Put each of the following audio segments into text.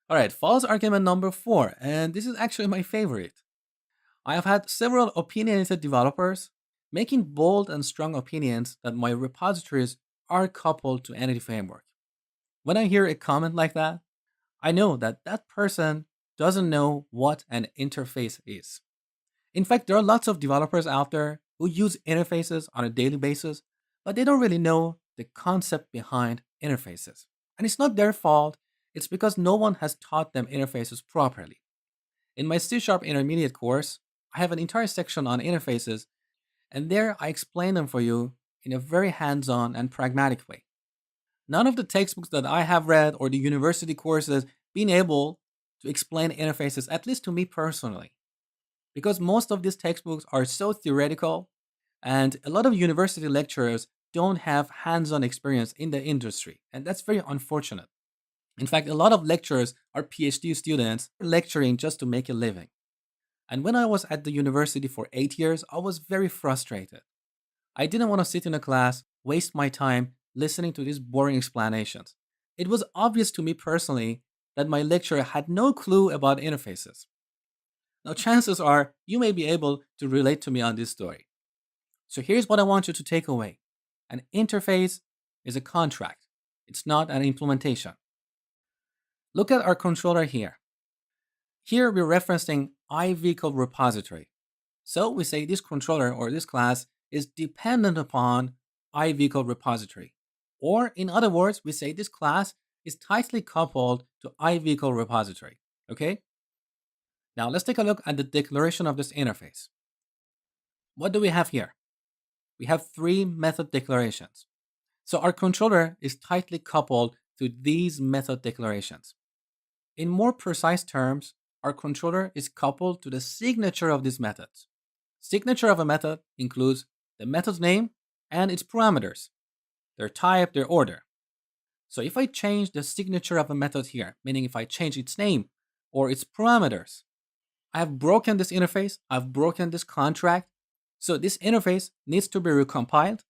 All right, false argument number four, and this is actually my favorite. I have had several opinionated developers making bold and strong opinions that my repositories are coupled to Entity Framework. When I hear a comment like that, I know that that person doesn't know what an interface is. In fact, there are lots of developers out there who use interfaces on a daily basis, but they don't really know the concept behind interfaces. And it's not their fault, it's because no one has taught them interfaces properly. In my C Sharp Intermediate course, I have an entire section on interfaces, and there I explain them for you in a very hands on and pragmatic way. None of the textbooks that I have read or the university courses been able to explain interfaces, at least to me personally, because most of these textbooks are so theoretical, and a lot of university lecturers don't have hands on experience in the industry, and that's very unfortunate. In fact, a lot of lecturers are PhD students lecturing just to make a living. And when I was at the university for 8 years, I was very frustrated. I didn't want to sit in a class, waste my time listening to these boring explanations. It was obvious to me personally that my lecturer had no clue about interfaces. Now, chances are you may be able to relate to me on this story. So, here's what I want you to take away: an interface is a contract, it's not an implementation. Look at our controller here. Here we're referencing iVehicle repository. So we say this controller or this class is dependent upon iVehicle repository. Or in other words, we say this class is tightly coupled to iVehicle repository. Okay? Now let's take a look at the declaration of this interface. What do we have here? We have three method declarations. So our controller is tightly coupled to these method declarations. In more precise terms, our controller is coupled to the signature of these methods. Signature of a method includes the method's name and its parameters, their type, their order. So if I change the signature of a method here, meaning if I change its name or its parameters, I have broken this interface, I've broken this contract. So this interface needs to be recompiled.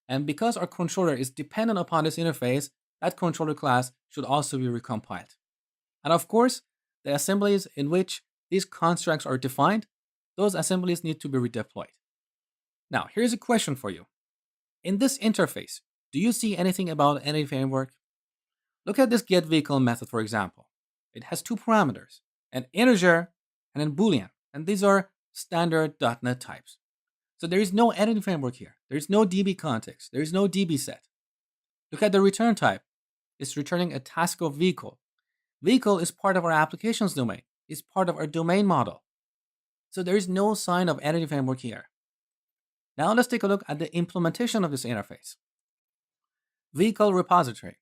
And because our controller is dependent upon this interface, that controller class should also be recompiled. And of course, the assemblies in which these constructs are defined, those assemblies need to be redeployed. Now, here's a question for you. In this interface, do you see anything about Entity Framework? Look at this getVehicle method, for example. It has two parameters, an integer and a boolean, and these are standard .NET types. So there is no Entity Framework here. There is no DB context. There is no DB set. Look at the return type. It's returning a task of vehicle. Vehicle is part of our applications domain. It's part of our domain model. So there is no sign of Entity Framework here. Now let's take a look at the implementation of this interface. Vehicle repository.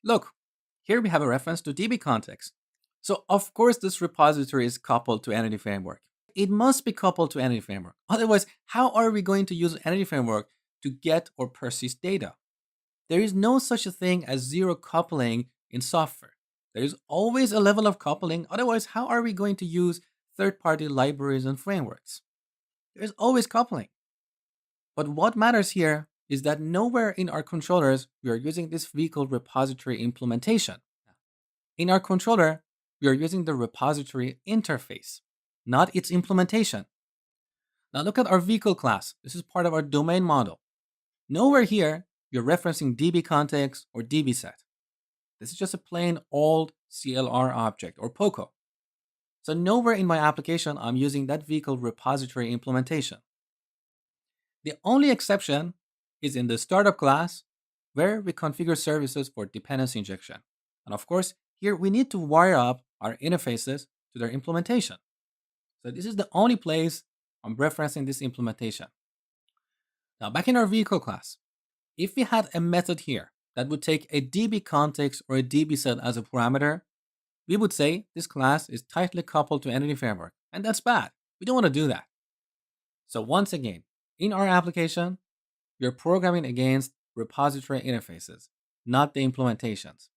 Look, here we have a reference to DB context. So of course this repository is coupled to Entity Framework. It must be coupled to Entity Framework. Otherwise, how are we going to use Entity Framework to get or persist data? There is no such a thing as zero coupling in software. There is always a level of coupling. Otherwise, how are we going to use third-party libraries and frameworks? There's always coupling. But what matters here is that nowhere in our controllers we are using this vehicle repository implementation. In our controller, we are using the repository interface, not its implementation. Now look at our vehicle class. This is part of our domain model. Nowhere here you're referencing DB context or DB set. This is just a plain old CLR object or POCO. So nowhere in my application I'm using that vehicle repository implementation. The only exception is in the startup class where we configure services for dependency injection. And of course, here we need to wire up our interfaces to their implementation. So this is the only place I'm referencing this implementation. Now back in our vehicle class, if we had a method here that would take a DB context or a DB set as a parameter, we would say this class is tightly coupled to Entity Framework. And that's bad. We don't want to do that. So once again, in our application, we are programming against repository interfaces, not the implementations.